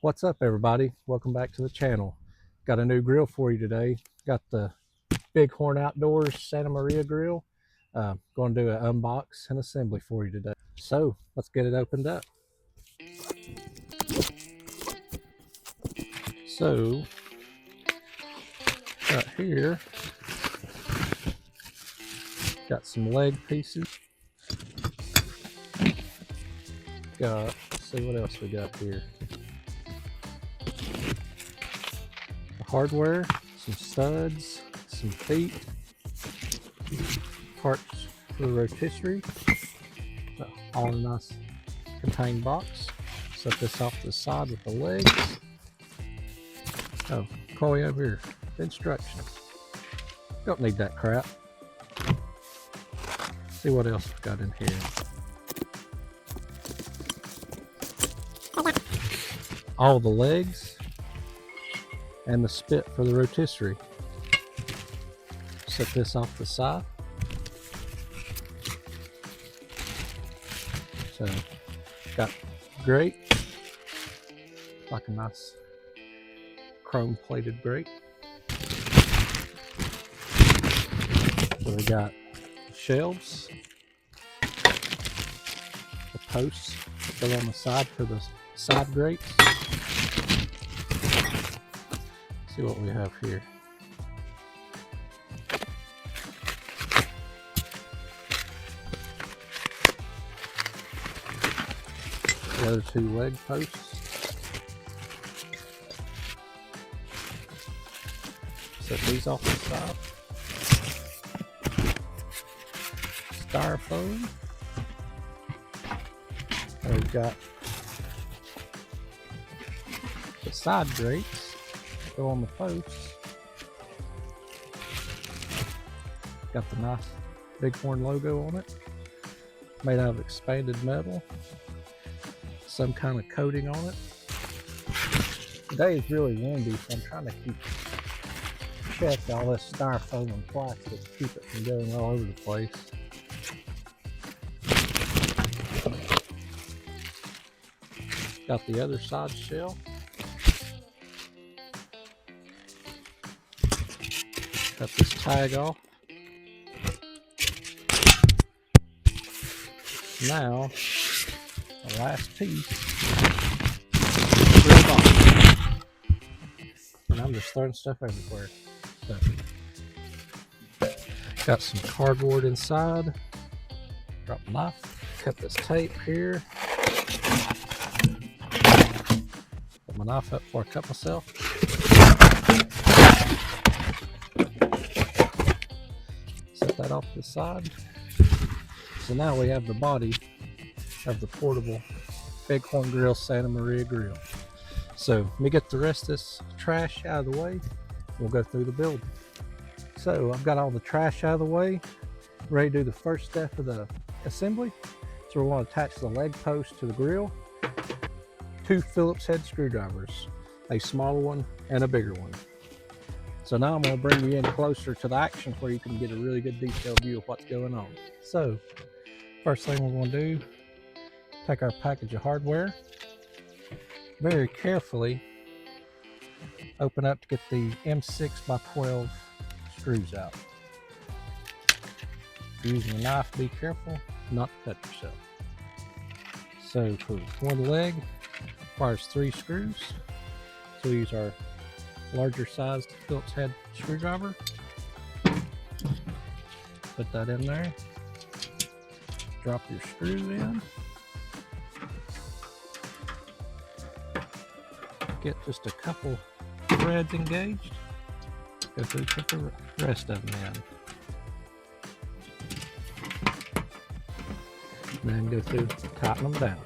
What's up, everybody? Welcome back to the channel. Got a new grill for you today. Got the Bighorn Outdoors Santa Maria grill. Going to do an unbox and assembly for you today. So let's get it opened up. So right here, got some leg pieces. Let's see what else we got here. The hardware, some studs, some feet, parts for the rotisserie. All in a nice contained box. Set this off to the side with the legs. Oh, Corey over here. The instructions. Don't need that crap. See what else we've got in here. All the legs and the spit for the rotisserie. Set this off the side. So got grate, like a nice chrome plated grate. So we got shelves, the posts that go on the side for the side grates. Let's see what we have here. The other two leg posts. Set these off the side. Styrofoam. And we've got the side grates that go on the posts. Got the nice Bighorn logo on it. Made out of expanded metal. Some kind of coating on it. Today is really windy, so I'm trying to check all this styrofoam and plastic to keep it from going all over the place. Got the other side shell. Got this tag off. Now, the last piece, rip off. And I'm just throwing stuff everywhere. So, got some cardboard inside. Drop the knife. Cut this tape here. Put my knife up before I cut myself. Set that off to the side. So now we have the body of the portable Bighorn Grill Santa Maria grill. So let me get the rest of this trash out of the way. We'll go through the build. So I've got all the trash out of the way, ready to do the first step of the assembly. So we're going to attach the leg post to the grill. 2 Phillips head screwdrivers, a smaller one and a bigger one. So now I'm going to bring you in closer to the action where you can get a really good detailed view of what's going on. So first thing we're going to do, take our package of hardware, very carefully open up to get the M6x12 screws out. If you're using a knife, be careful not to cut yourself. So for one leg, requires 3 screws. So we use our larger sized Phillips head screwdriver. Put that in there. Drop your screw in. Get just a couple threads engaged. Go through, put the rest of them in. And then go through, tighten them down.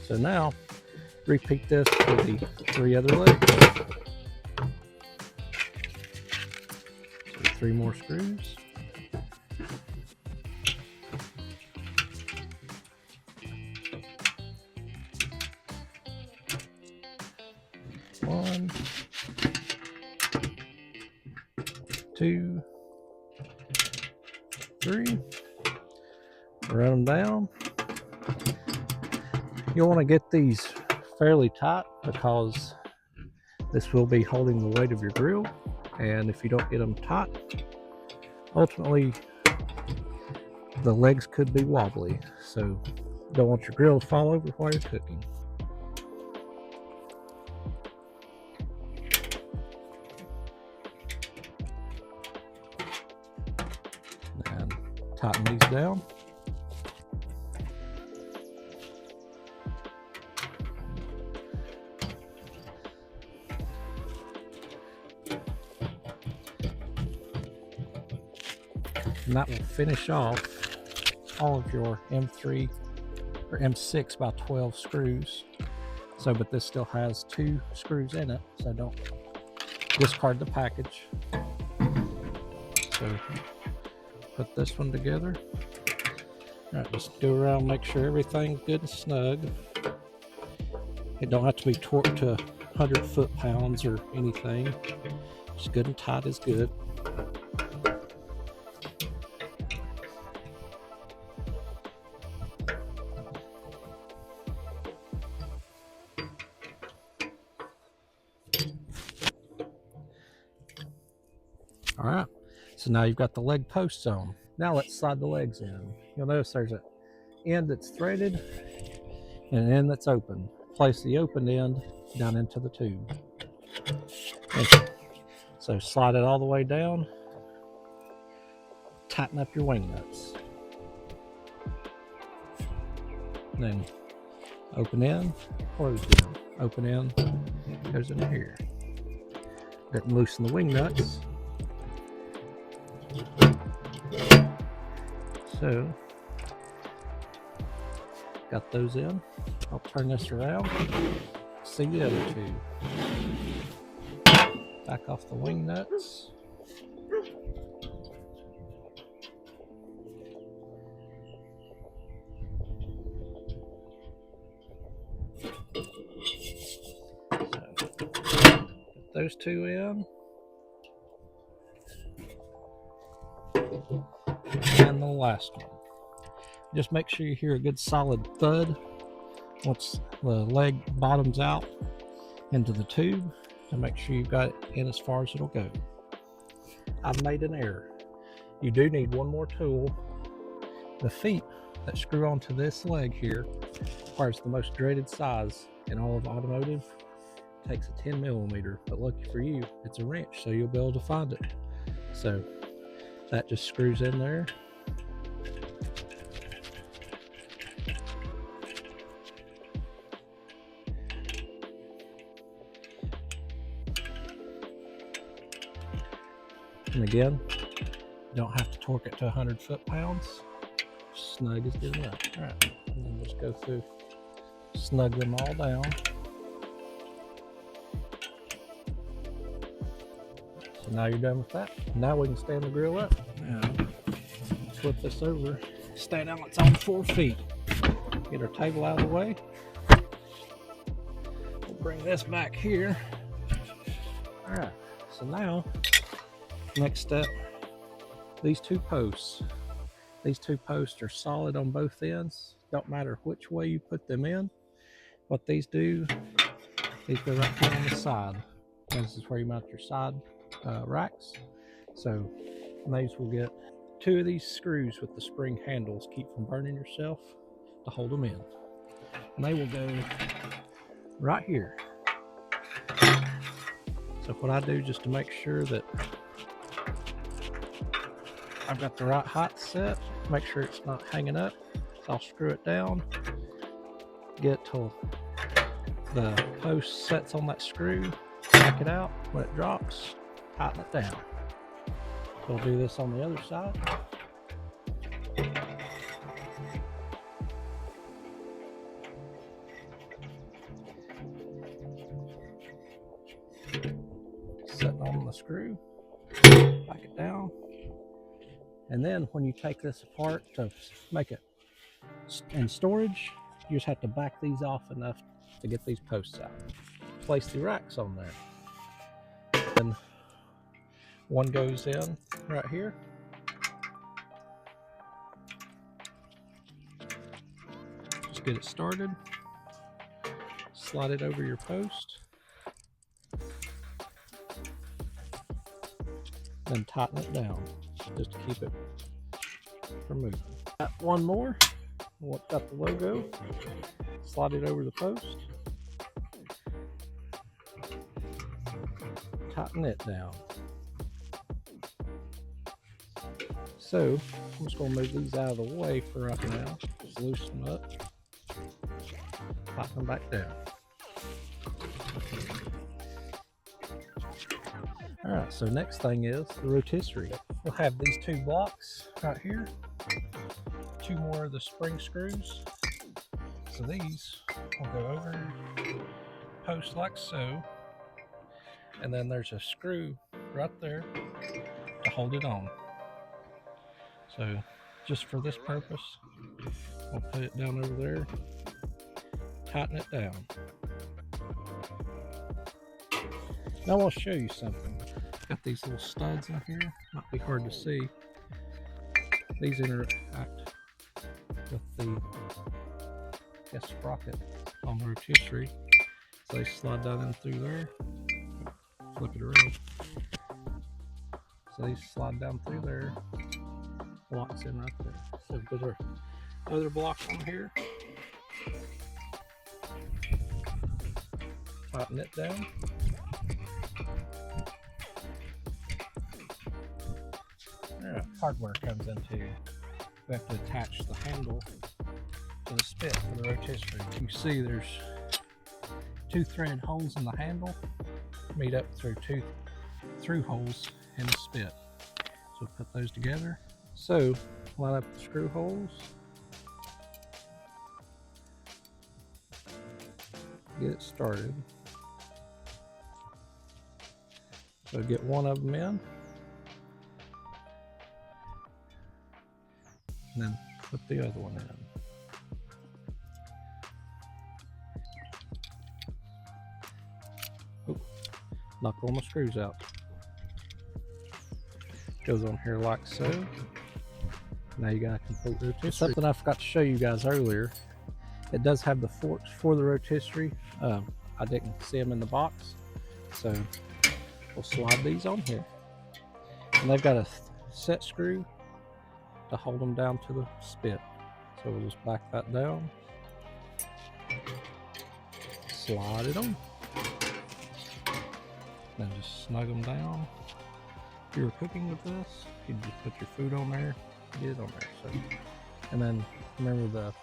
So now, repeat this for the 3 other legs. So 3 more screws. One, 2, 3. Run them down. You'll want to get these fairly tight because this will be holding the weight of your grill, and if you don't get them tight, ultimately the legs could be wobbly, so you don't want your grill to fall over while you're cooking. And tighten these down. And that will finish off all of your M3 or M6 by 12 screws. So, but this still has 2 screws in it, so don't discard the package. So put this one together. All right, just go around, make sure everything's good and snug. It don't have to be torqued to 100 foot-pounds or anything. Just good and tight is good. All right, so now you've got the leg posts on. Now let's slide the legs in. You'll notice there's an end that's threaded and an end that's open. Place the open end down into the tube. Okay. So slide it all the way down. Tighten up your wing nuts. And then open end, close end. Open end goes in here. Then loosen the wing nuts. So, got those in. I'll turn this around. See the other 2. Back off the wing nuts. So, put those 2 in. And the last one. Just make sure you hear a good solid thud once the leg bottoms out into the tube, to make sure you've got it in as far as it'll go. I've made an error. You do need one more tool. The feet that screw onto this leg here requires the most graded size in all of automotive. It takes a 10mm, but lucky for you, it's a wrench, so you'll be able to find it. So that just screws in there. And again, you don't have to torque it to 100 foot-pounds. Snug is good enough. All right, and then just go through, snug them all down. So now you're done with that. Now we can stand the grill up. Now, flip this over, stand on its own 4 feet. Get our table out of the way. We'll bring this back here. All right, so now, next step, these 2 posts. These 2 posts are solid on both ends. Don't matter which way you put them in. What these do, these go right here on the side. This is where you mount your side racks. So these will get 2 of these screws with the spring handles, keep from burning yourself, to hold them in. And they will go right here. So what I do, just to make sure that I've got the right height set, make sure it's not hanging up, so I'll screw it down, get till the post sets on that screw, back it out. When it drops, tighten it down. So we'll do this on the other side. Setting on the screw, back it down. And then when you take this apart to make it in storage, you just have to back these off enough to get these posts out. Place the racks on there. And One goes in right here. Just get it started. Slide it over your post. Then tighten it down just to keep it from moving. Got one more. Got the logo. Slide it over the post. Tighten it down. So I'm just going to move these out of the way for right now. Just loosen them up. Tighten them back down. Alright, so next thing is the rotisserie. We'll have these two blocks right here. Two more of the spring screws. So these will go over post like so. And then there's a screw right there to hold it on. So just for this purpose, we'll put it down over there, tighten it down. Now I want to show you something. Got these little studs in here, might be hard to see. These interact with the sprocket on the rotisserie. So they slide down in through there. Flip it around. So these slide down through there. Locks in right there. So there's our other block on here. Tighten it down. Hardware comes into. We have to attach the handle to the spit for the rotisserie. You see there's two thread holes in the handle, meet up through two through holes in the spit. So put those together. So line up the screw holes. Get it started. So get one of them in. And then put the other one in. Oh, knock all my screws out. Goes on here like so. Now you got a complete rotisserie. Something I forgot to show you guys earlier. It does have the forks for the rotisserie. I didn't see them in the box, so we'll slide these on here. And they've got a set screw to hold them down to the spit. So we'll just back that down, slide it on, then just snug them down. If you were cooking with this, you'd just put your food on there, get it on there. So, and then remember the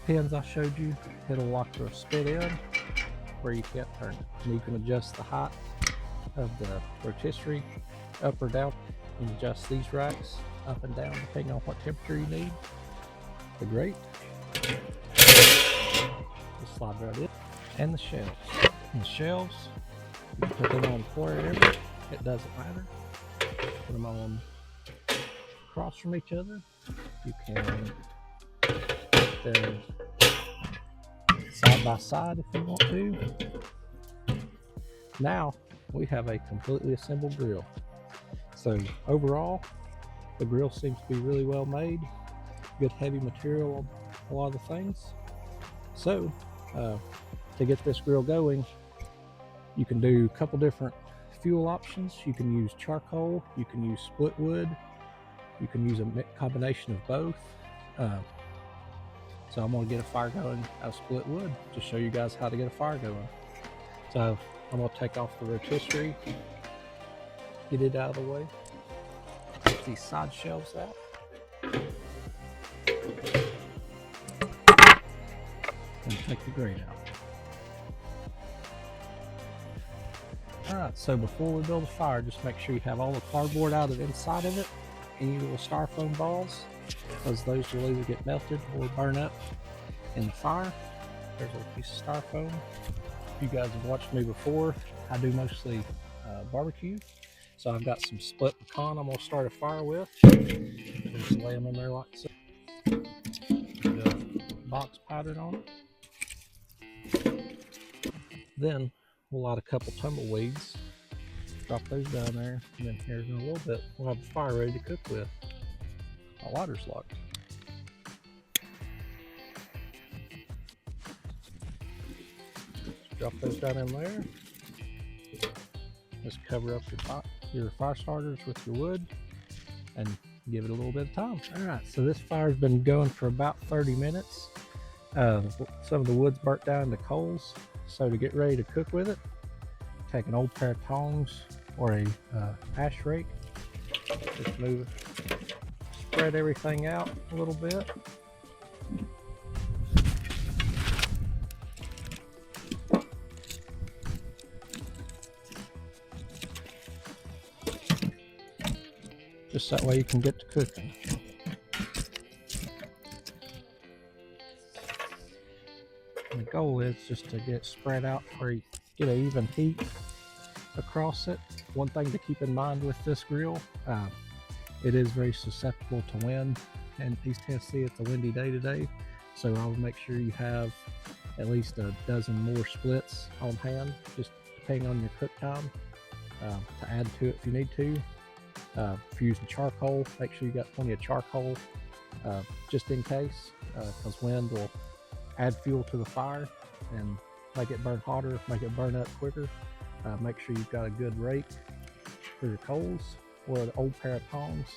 pins I showed you, it'll lock the spit in where you can't turn it. And you can adjust the height of the rotisserie up or down. You can adjust these racks up and down depending on what temperature you need. The grate, just slide right in, and the shelves. And the shelves, you can put them on wherever, it doesn't matter. Put them on across from each other. You can put them side by side if you want to. Now we have a completely assembled grill. So overall, the grill seems to be really well made. Good heavy material on a lot of the things. So to get this grill going, you can do a couple different fuel options. You can use charcoal, you can use split wood, you can use a combination of both. So I'm going to get a fire going out of split wood to show you guys how to get a fire going. So I'm going to take off the rotisserie, get it out of the way, take these side shelves out, and take the grate out. Alright, so before we build a fire, just make sure you have all the cardboard out of the inside of it, any little styrofoam balls, because those will either get melted or burn up in the fire. There's a little piece of styrofoam. If you guys have watched me before, I do mostly barbecue. So I've got some split pecan I'm going to start a fire with. Just lay them in there like so. Put a box powdered on it. Then we'll light a couple tumbleweeds Drop those down there, and then here in a little bit we'll have the fire ready to cook with. My water's locked. Drop those down in there. Just cover up your fire starters with your wood and give it a little bit of time. Alright, so this fire's been going for about 30 minutes. Some of the wood's burnt down into coals. So to get ready to cook with it, take an old pair of tongs or a ash rake. Just move it, spread everything out a little bit. Just that way you can get to cooking. And the goal is just to get spread out where you get an even heat across it. One thing to keep in mind with this grill, it is very susceptible to wind. In East Tennessee, it's a windy day today, so I would make sure you have at least a dozen more splits on hand, just depending on your cook time, to add to it if you need to. If you're using charcoal, make sure you got plenty of charcoal, just in case, because wind will add fuel to the fire and make it burn hotter, make it burn up quicker. Make sure you've got a good rake for your coals or an old pair of tongs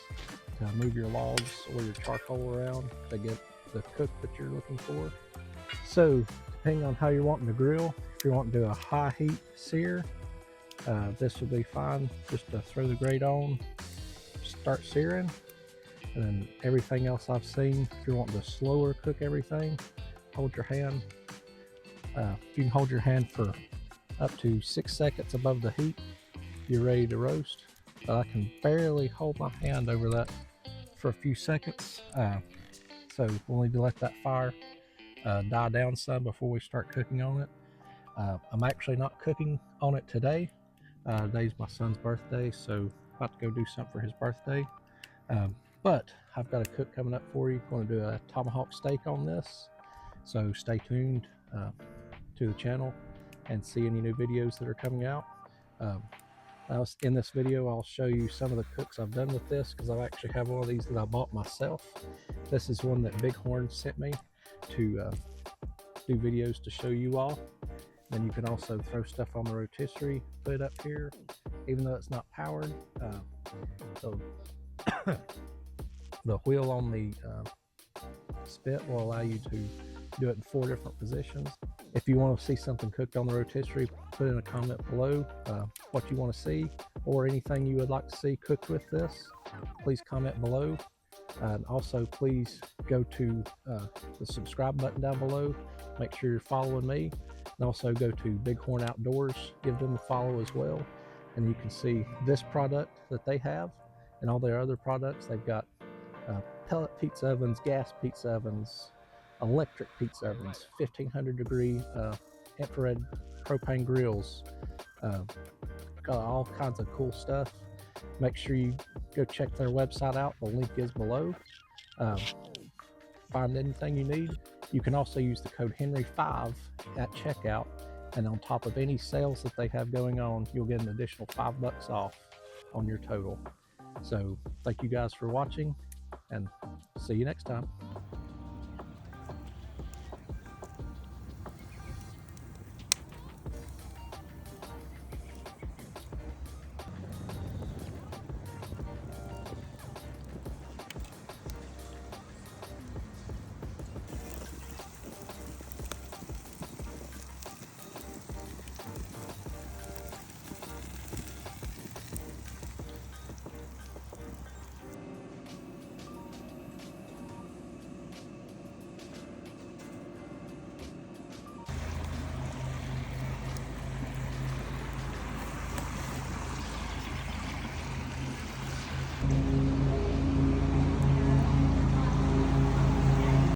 to move your logs or your charcoal around to get the cook that you're looking for. So depending on how you're wanting to grill, if you're wanting to do a high heat sear, this will be fine. Just to throw the grate on, start searing, and then everything else I've seen, if you're wanting to slower cook everything, hold your hand. You can hold your hand for up to 6 seconds above the heat, you're ready to roast. But I can barely hold my hand over that for a few seconds, so we'll need to let that fire die down some before we start cooking on it. I'm actually not cooking on it today. Today's my son's birthday, so about to go do something for his birthday. But I've got a cook coming up for you. I'm going to do a tomahawk steak on this, so stay tuned to the channel and see any new videos that are coming out. In this video, I'll show you some of the cooks I've done with this, because I actually have one of these that I bought myself. This is one that Bighorn sent me to do videos to show you all. Then you can also throw stuff on the rotisserie, put it up here, even though it's not powered. The wheel on the spit will allow you to do it in 4 different positions. If you want to see something cooked on the rotisserie, put in a comment below what you want to see, or anything you would like to see cooked with this. Please comment below. And also please go to the subscribe button down below. Make sure you're following me. And also go to Bighorn Outdoors, give them a follow as well. And you can see this product that they have and all their other products. They've got pellet pizza ovens, gas pizza ovens, electric pizza ovens, 1500 degree infrared propane grills, got all kinds of cool stuff. Make sure you go check their website out. The link is below. Find anything you need. You can also use the code Henry5 at checkout, and on top of any sales that they have going on, you'll get an additional $5 off on your total. So thank you guys for watching, and see you next time.